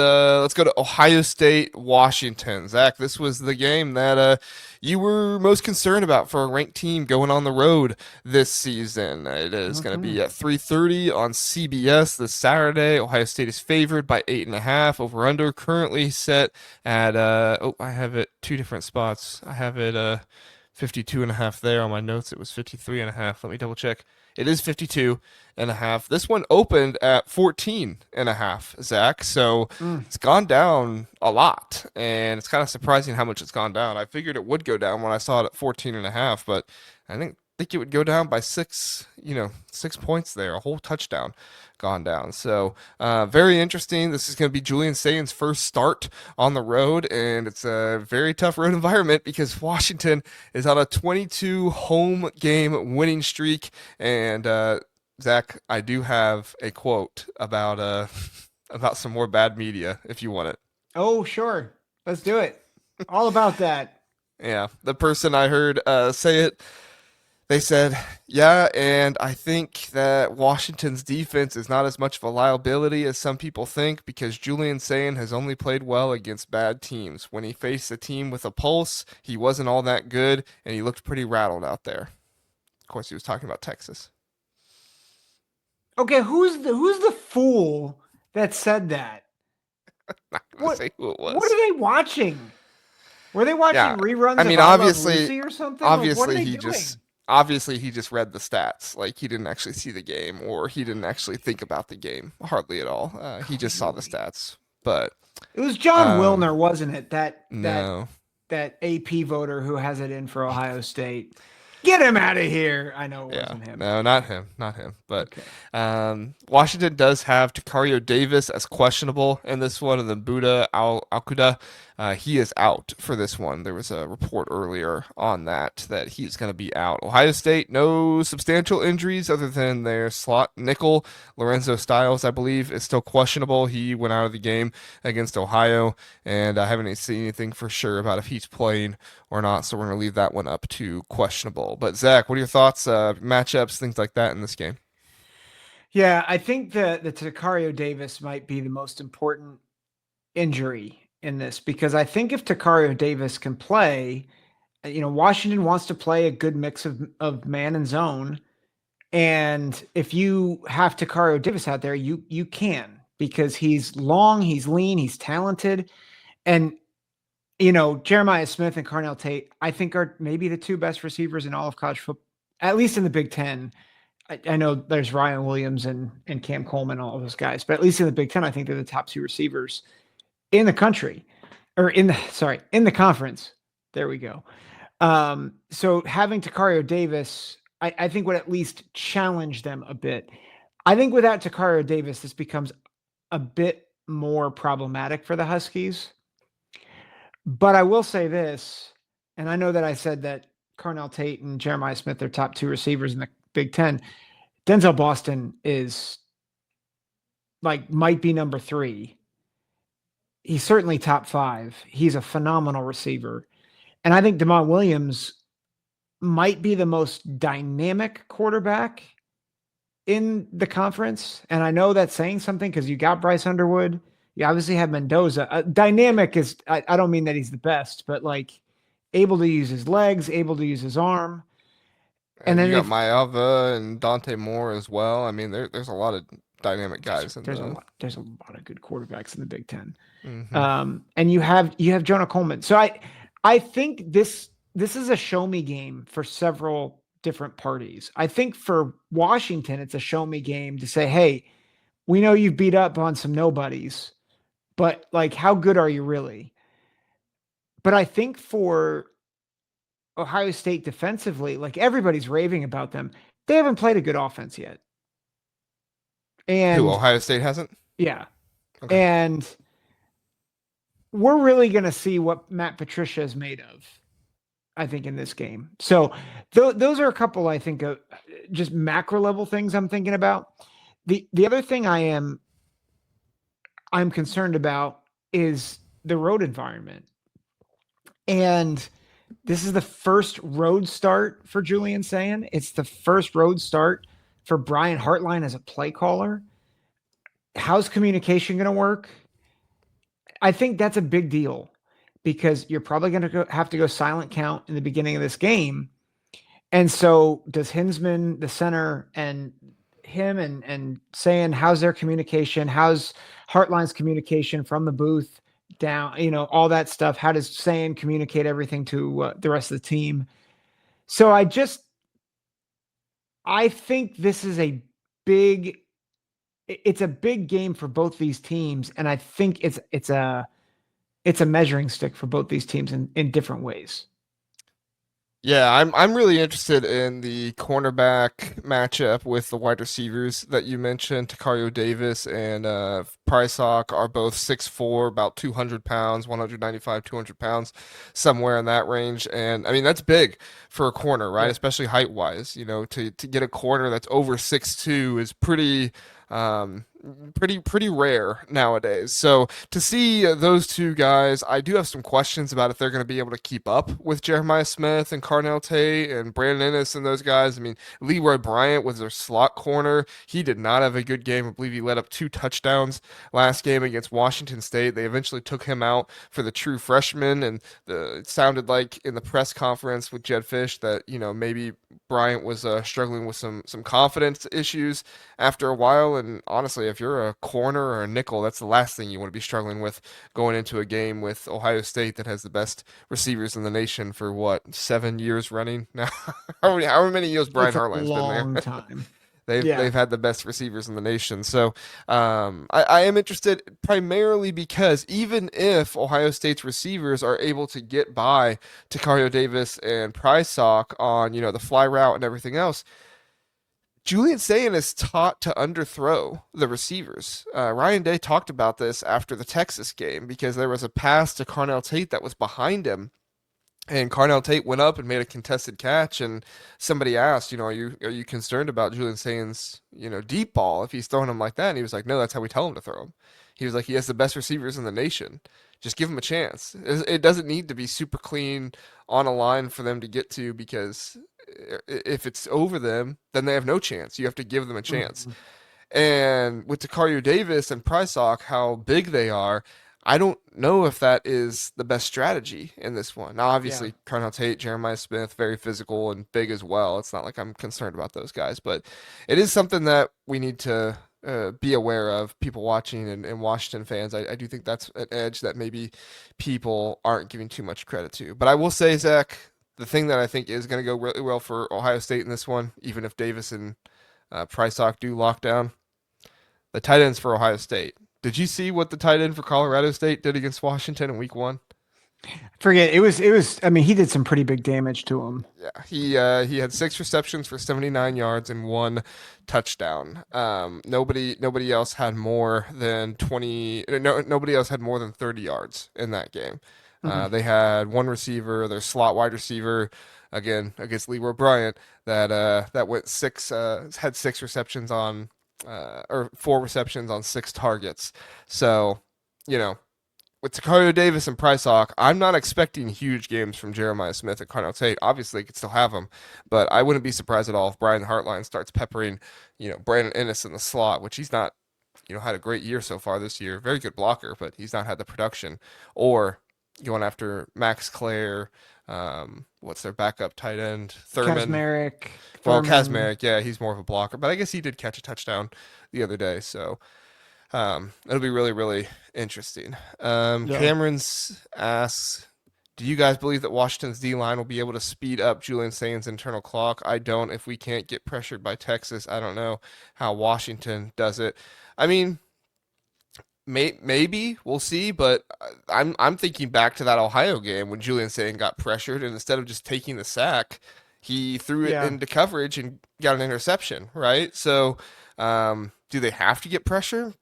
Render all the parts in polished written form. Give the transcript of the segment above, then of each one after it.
Let's go to Ohio State, Washington. Zach, this was the game that you were most concerned about for a ranked team going on the road this season. It is going to be at 3:30 on CBS this Saturday. Ohio State is favored by 8.5. Over under currently set at I have it two different spots. I have it 52.5 there on my notes. It was 53.5. Let me double check. It is 52.5. This one opened at 14.5, Zach. So it's gone down a lot, and it's kind of surprising how much it's gone down. I figured it would go down when I saw it at 14.5, but I think it would go down by 6 points there, a whole touchdown gone down. So very interesting. This is going to be Julian Sayin's first start on the road, and it's a very tough road environment because Washington is on a 22 home game winning streak. And Zach, I do have a quote about about some more bad media if you want it. Oh, sure. Let's do it. All about that. Yeah, the person I heard say it, they said, yeah, and I think that Washington's defense is not as much of a liability as some people think because Julian Sayin has only played well against bad teams. When he faced a team with a pulse, he wasn't all that good, and he looked pretty rattled out there. Of course, he was talking about Texas. Okay, who's the fool that said that? Not gonna say who it was. What are they watching? Were they watching reruns I mean, of I Love obviously, Lucy or something? obviously what are he they doing? just read the stats. Like he didn't actually see the game, or he didn't actually think about the game hardly at all. He just saw the stats. But It was John um, Wilner, wasn't it? That no, that AP voter who has it in for Ohio State. Get him out of here. I know it yeah, wasn't him. no, not him, not him. But Okay. Washington does have Tacario Davis as questionable in this one, and then Buda Alcuda, he is out for this one. There was a report earlier on that he's going to be out. Ohio State, no substantial injuries other than their slot nickel. Lorenzo Styles, I believe, is still questionable. He went out of the game against Ohio, and I haven't seen anything for sure about if he's playing or not, so we're going to leave that one up to questionable. But Zach, what are your thoughts, matchups, things like that in this game? Yeah, I think the Tacario Davis might be the most important injury in this because I think if Tacario Davis can play, Washington wants to play a good mix of man and zone. And if you have Tacario Davis out there, you can because he's long, he's lean, he's talented. And Jeremiah Smith and Carnell Tate, I think are maybe the two best receivers in all of college football, at least in the Big Ten. I know there's Ryan Williams and Cam Coleman, all of those guys, but at least in the Big Ten, I think they're the top two receivers in the country, or in the conference. There we go. So having Tacario Davis, I think would at least challenge them a bit. I think without Tacario Davis, this becomes a bit more problematic for the Huskies. But I will say this, and I know that I said that Carnell Tate and Jeremiah Smith are top two receivers in the Big Ten. Denzel Boston is might be number 3. He's certainly top 5. He's a phenomenal receiver. And I think Damon Williams might be the most dynamic quarterback in the conference. And I know that's saying something because you got Bryce Underwood. You obviously have Mendoza. Dynamic is, I don't mean that he's the best, but able to use his legs, able to use his arm. And then you got Maeva and Dante Moore as well. I mean, there's a lot of dynamic guys. There's a lot of good quarterbacks in the Big Ten. Mm-hmm. And you have Jonah Coleman. So I think this is a show me game for several different parties. I think for Washington, it's a show me game to say, hey, we know you've beat up on some nobodies, but how good are you really? But I think for Ohio State defensively, everybody's raving about them. They haven't played a good offense yet. And who, Ohio State hasn't? Yeah. Okay. And we're really going to see what Matt Patricia is made of, I think, in this game. So those are a couple, I think, of just macro level things I'm thinking about. The other thing I'm concerned about is the road environment. And this is the first road start for Julian Sayin. It's the first road start for Brian Hartline as a play caller. How's communication going to work? I think that's a big deal because you're probably going to have to go silent count in the beginning of this game. And so does Hinsman, the center, and him and saying how's their communication, how's Hartline's communication from the booth down, all that stuff. How does Sayin communicate everything to the rest of the team? So I think this is big it's a big game for both these teams, and I think it's a measuring stick for both these teams in different ways. Yeah, I'm really interested in the cornerback matchup with the wide receivers that you mentioned. Tacario Davis and Hawk are both 6'4", about 200 pounds, 195, 200 pounds, somewhere in that range. And I mean, that's big for a corner, right? Yeah. Especially height wise. To get a corner that's over 6'2" is um, pretty rare nowadays. So to see those two guys, I do have some questions about if they're going to be able to keep up with Jeremiah Smith and Carnell Tate and Brandon Ennis and those guys. I mean, Leroy Bryant was their slot corner. He did not have a good game. I believe he led up 2 touchdowns last game against Washington State. They eventually took him out for the true freshman, and it sounded like in the press conference with Jedd Fisch that maybe Bryant was struggling with some confidence issues after a while. And honestly, if you're a corner or a nickel, that's the last thing you want to be struggling with going into a game with Ohio State that has the best receivers in the nation for what, 7 years running now? However many years Brian It's a Hartline's been there. long time. They've Yeah. had the best receivers in the nation. So I am interested primarily because even if Ohio State's receivers are able to get by Tacario Davis and Hawk on the fly route and everything else, Julian Sayin is taught to underthrow the receivers. Ryan Day talked about this after the Texas game because there was a pass to Carnell Tate that was behind him, and Carnell Tate went up and made a contested catch, and somebody asked, are you concerned about Julian Sayin's, deep ball if he's throwing him like that? And he was like, no, that's how we tell him to throw him. He was like, he has the best receivers in the nation. Just give him a chance. It doesn't need to be super clean on a line for them to get to because if it's over them, then they have no chance. You have to give them a chance. Mhm. And with Tacario Davis and Hawk, how big they are, I don't know if that is the best strategy in this one. Now, Yeah. obviously, Carnell Tate, Jeremiah Smith, very physical and big as well. It's not like I'm concerned about those guys, but it is something that we need to be aware of, people watching and Washington fans. I do think that's an edge that maybe people aren't giving too much credit to. But I will say, Zach, the thing that I think is going to go really well for Ohio State in this one, even if Davis and Hawk do lock down, the tight ends for Ohio State. Did you see what the tight end for Colorado State did against Washington in week 1? Forget it was I mean, he did some pretty big damage to him. Yeah, he had 6 receptions for 79 yards and 1 touchdown. Nobody else had more than 20. No, nobody else had more than 30 yards in that game. Mhm. They had one receiver, their slot wide receiver, again against Leroy Bryant, that went had 6 receptions on or 4 receptions on 6 targets. So, you know, with Tacario Davis and Hawk, I'm not expecting huge games from Jeremiah Smith and Carnell Tate. Obviously, he could still have them, but I wouldn't be surprised at all if Brian Hartline starts peppering, Brandon Ennis in the slot, which he's not, had a great year so far this year. Very good blocker, but he's not had the production. Or going after Max Clare, what's their backup tight end? Thurman. Kasmerick, Well, Thurman. Kazmarek, yeah, he's more of a blocker, but I guess he did catch a touchdown the other day, so it'll be really, really interesting. Yeah. Cameron's asks, do you guys believe that Washington's D line will be able to speed up Julian Sayin's internal clock? I don't. If we can't get pressured by Texas, I don't know how Washington does it. I mean, maybe we'll see, but I'm thinking back to that Ohio game when Julian Sayin got pressured, and instead of just taking the sack, he threw it Yeah. into coverage and got an interception, right? So, do they have to get pressure?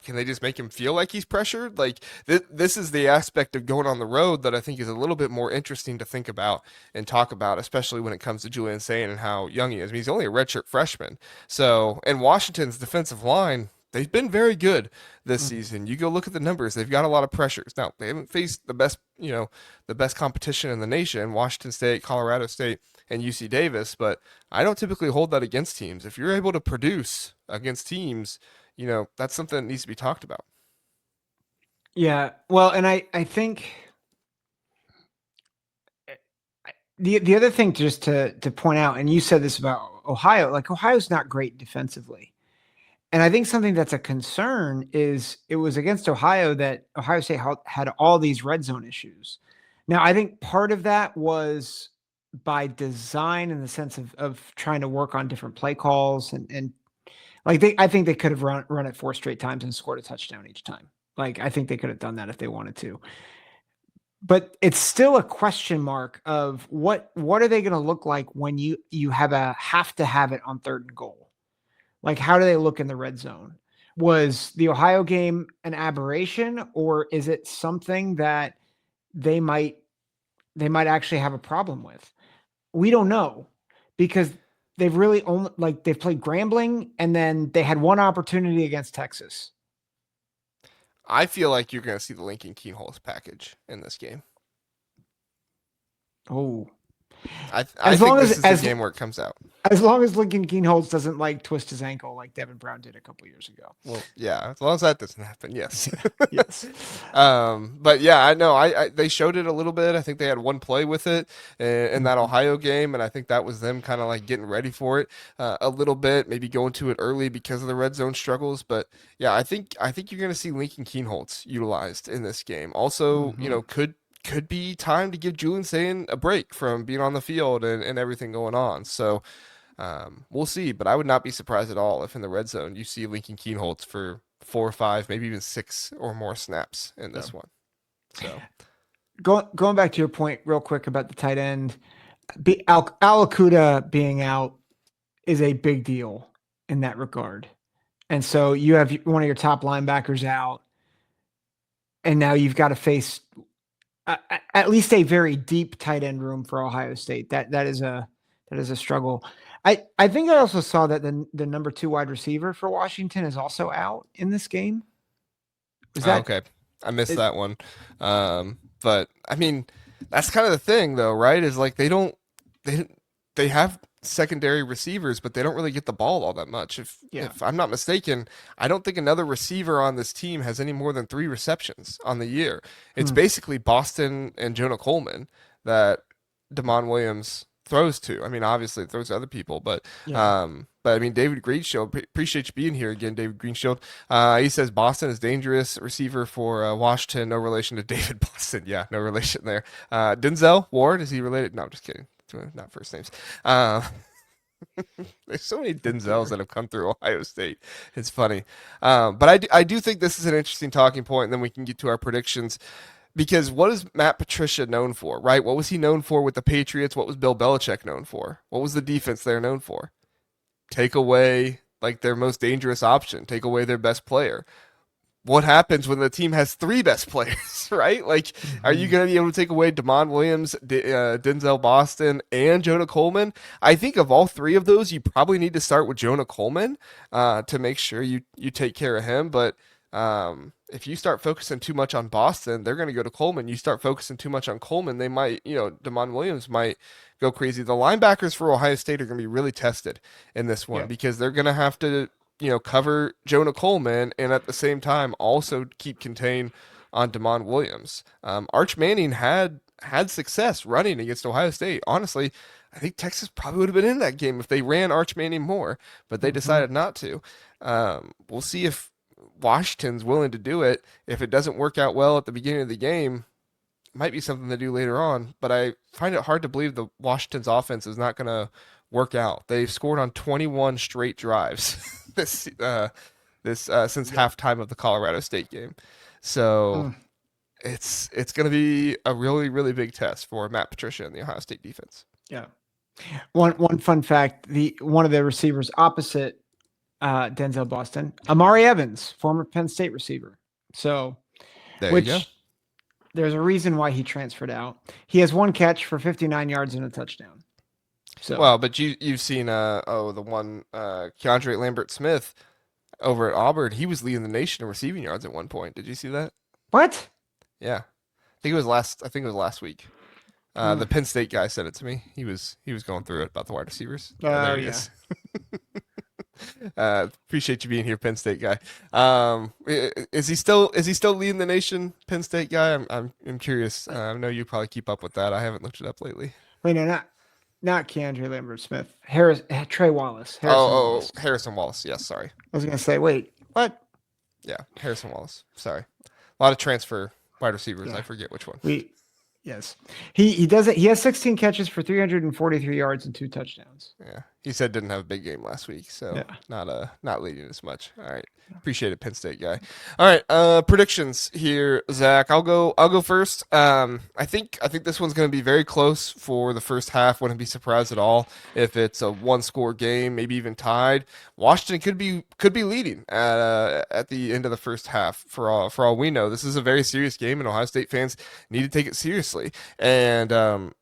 Can they just make him feel like he's pressured? Like this is the aspect of going on the road that I think is a little bit more interesting to think about and talk about, especially when it comes to Julian Sayin and how young he is. I mean, he's only a redshirt freshman. So, and Washington's defensive line, they've been very good this Mhm. season. You go look at the numbers; they've got a lot of pressures. Now, they haven't faced the best competition in the nation: Washington State, Colorado State, and UC Davis. But I don't typically hold that against teams. If you're able to produce against teams, that's something that needs to be talked about. Yeah. Well, and I think the other thing just to point out, and you said this about Ohio, like Ohio's not great defensively. And I think something that's a concern is it was against Ohio that Ohio State had all these red zone issues. Now, I think part of that was by design in the sense of trying to work on different play calls and like I think they could have run it 4 straight times and scored a touchdown each time. Like I think they could have done that if they wanted to. But it's still a question mark of what are they going to look like when you have to have it on 3rd and goal. Like, how do they look in the red zone? Was the Ohio game an aberration, or is it something that they might actually have a problem with? We don't know because they've really only they've played Grambling and then they had one opportunity against Texas. I feel like you're going to see the Lincoln Keenholz package in this game. Oh, I as think long this as is the game where it comes out. as long as Lincoln Keenholz doesn't twist his ankle like Devin Brown did a couple years ago. Well, yeah, as long as that doesn't happen, yes. Yes. But yeah, I know. They showed it a little bit. I think they had one play with it in that Mhm. Ohio game, and I think that was them kind of like getting ready for it a little bit, maybe going to it early because of the red zone struggles. But yeah, I think you're going to see Lincoln Keenholz utilized in this game. Also, Mhm. could be time to give Julian Sayin a break from being on the field and everything going on. So we'll see, but I would not be surprised at all if in the red zone you see Lincoln Keenholz for 4 or 5, maybe even 6 or more snaps in Yeah. this one. So Going back to your point real quick about the tight end, Alakuda being out is a big deal in that regard. And so you have one of your top linebackers out, and now you've got to face at least a very deep tight end room for Ohio State. That is a struggle. I think I also saw that the number 2 wide receiver for Washington is also out in this game. Was that okay, I missed it? that one. But I mean, that's kind of the thing, though, right? Is like they they have secondary receivers, but they don't really get the ball all that much. Yeah. If I'm not mistaken, I don't think another receiver on this team has any more than 3 receptions on the year. It's Hmm. basically Boston and Jonah Coleman that Damon Williams throws to. I mean, obviously it throws to other people, Yeah. but I mean, David Greenshield, appreciate you being here again, David Greenshield. He says Boston is dangerous receiver for Washington. No relation to David Boston. Yeah, no relation there. Denzel Ward, is he related? No, I'm just kidding. Not first names. Uh, there's so many Oh Denzels dear. that have come through Ohio State. It's funny. But I do think this is an interesting talking point, and then we can get to our predictions. Because what is Matt Patricia known for, right? What was he known for with the Patriots? What was Bill Belichick known for? What was the defense they're known for? Take away like their most dangerous option, take away their best player. What happens when the team has 3 best players, right? Like, are you Hmm. going to be able to take away Damon Williams, Denzel Boston, and Jonah Coleman? I think of all 3 of those, you probably need to start with Jonah Coleman to make sure you take care of him. But if you start focusing too much on Boston, they're going to go to Coleman. You start focusing too much on Coleman, they might, Damon Williams might go crazy. The linebackers for Ohio State are going to be really tested in this one Yeah. because they're going to have to cover Jonah Coleman and at the same time also keep contain on Damon Williams. Arch Manning had success running against Ohio State. Honestly, I think Texas probably would have been in that game if they ran Arch Manning more, but they Hmm. decided not to. We'll see if Washington's willing to do it. If it doesn't work out well at the beginning of the game, it might be something to do later on. But I find it hard to believe the Washington's offense is not going to work out. They've scored on 21 straight drives this since Yeah. halftime of the Colorado State game. So Mm. it's going to be a really really big test for Matt Patricia and the Ohio State defense. Yeah. One fun fact: the one of the receivers opposite Denzel Boston, Amari Evans, former Penn State receiver. So, There you go. which there's a reason why he transferred out. He has 1 catch for 59 yards and a touchdown. So, Well, but you've seen the one Keandre Lambert Smith over at Auburn. He was leading the nation in receiving yards at one point. Did you see that? what? Yeah, I think it was last week. Mm. The Penn State guy said it to me. He was going through it about the wide receivers. Yeah, Oh there he yeah. is. Appreciate you being here, Penn State guy. Is he still leading the nation, Penn State guy? I'm curious. I know you probably keep up with that. I haven't looked it up lately. Wait, no, not Keandre Lambert Smith. Trey Wallace. Harrison Oh, Wallace. Harrison Wallace. Yes, sorry. I was gonna say, wait, what? Yeah, Harrison Wallace. Sorry. A lot of transfer wide receivers. Yeah. I forget which one. Yes. He does it. He has 16 catches for 343 yards and 2 touchdowns. Yeah, he said didn't have a big game last week, so Yeah. not leading as much. All right, appreciate it, Penn State guy. All right, predictions here, Zach. I'll go first. I think this one's going to be very close for the first half. Wouldn't be surprised at all if it's a one-score game, maybe even tied. Washington could be leading at the end of the first half. For all we know, this is a very serious game, and Ohio State fans need to take it seriously. And I'm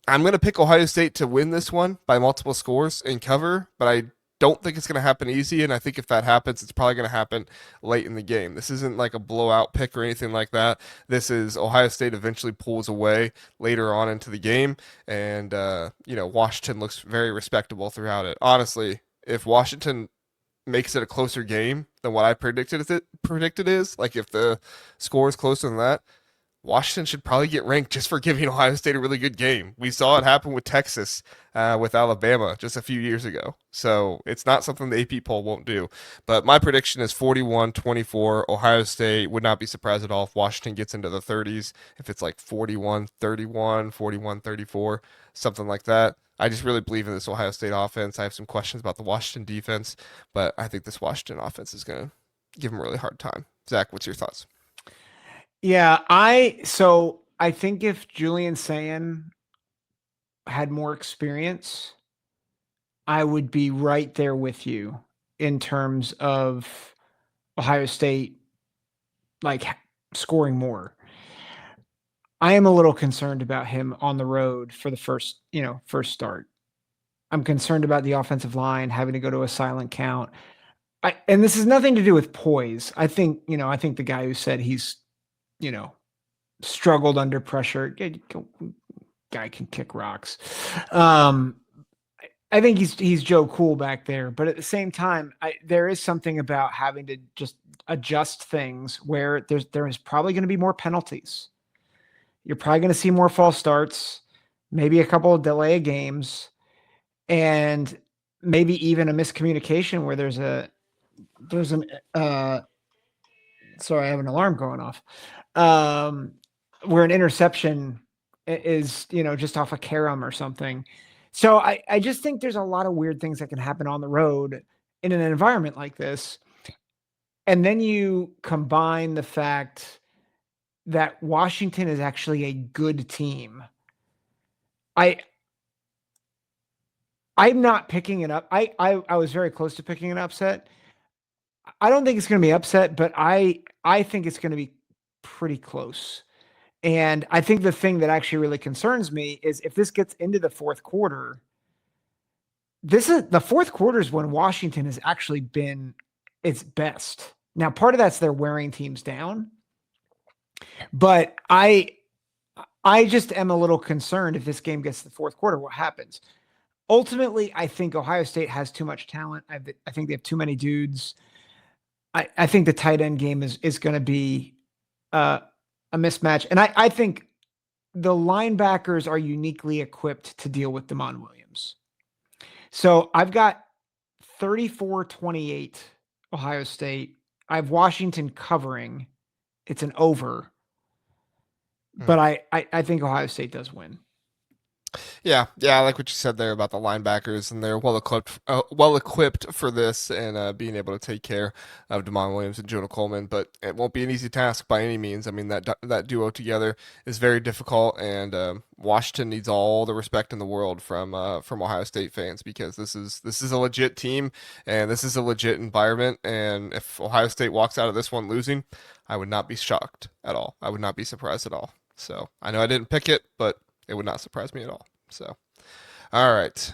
going to pick Ohio State to win this one by multiple scores and cover, but I don't think it's going to happen easy. And I think if that happens, it's probably going to happen late in the game. This isn't like a blowout pick or anything like that. This is Ohio State eventually pulls away later on into the game. And, Washington looks very respectable throughout it. Honestly, if Washington makes it a closer game than what I predicted is, like if the score is closer than that, Washington should probably get ranked just for giving Ohio State a really good game. We saw it happen with Texas, with Alabama just a few years ago. So it's not something the AP poll won't do. But my prediction is 41-24. Ohio State. Would not be surprised at all if Washington gets into the 30s, if it's like 41-31, 41-34, something like that. I just really believe in this Ohio State offense. I have some questions about the Washington defense, but I think this Washington offense is going to give them a really hard time. Zach, what's your thoughts? Yeah, I think if Julian Sayin had more experience, I would be right there with you in terms of Ohio State like scoring more. I am a little concerned about him on the road for the first start. I'm concerned about the offensive line having to go to a silent count. And this has nothing to do with poise. I think the guy who said he's, struggled under pressure. Guy can kick rocks. I think he's Joe Cool back there, but at the same time, there is something about having to just adjust things where there is probably going to be more penalties. You're probably going to see more false starts, maybe a couple of delay of games, and maybe even a miscommunication where there's an sorry, I have an alarm going off. Where an interception is, just off a carom or something. So I just think there's a lot of weird things that can happen on the road in an environment like this. And then you combine the fact that Washington is actually a good team. I'm not picking it up. I was very close to picking an upset. I don't think it's going to be upset, but I think it's going to be pretty close. And I think the thing that actually really concerns me is if this gets into the fourth quarter, the fourth quarter is when Washington has actually been its best. Now, part of that's they're wearing teams down, but I just am a little concerned if this game gets to the fourth quarter, what happens? Ultimately, I think Ohio State has too much talent. I think they have too many dudes. I think the tight end game is going to be a mismatch. And I think the linebackers are uniquely equipped to deal with Damon Williams. So I've got 34-28 Ohio State. I have Washington covering. It's an over. But I think Ohio State does win. Yeah, I like what you said there about the linebackers, and they're well equipped for this and being able to take care of Damon Williams and Jonah Coleman. But it won't be an easy task by any means. I mean that duo together is very difficult, and Washington needs all the respect in the world from Ohio State fans because this is a legit team and this is a legit environment. And if Ohio State walks out of this one losing, I would not be shocked at all. I would not be surprised at all. So I know I didn't pick it, but it would not surprise me at all. So, all right.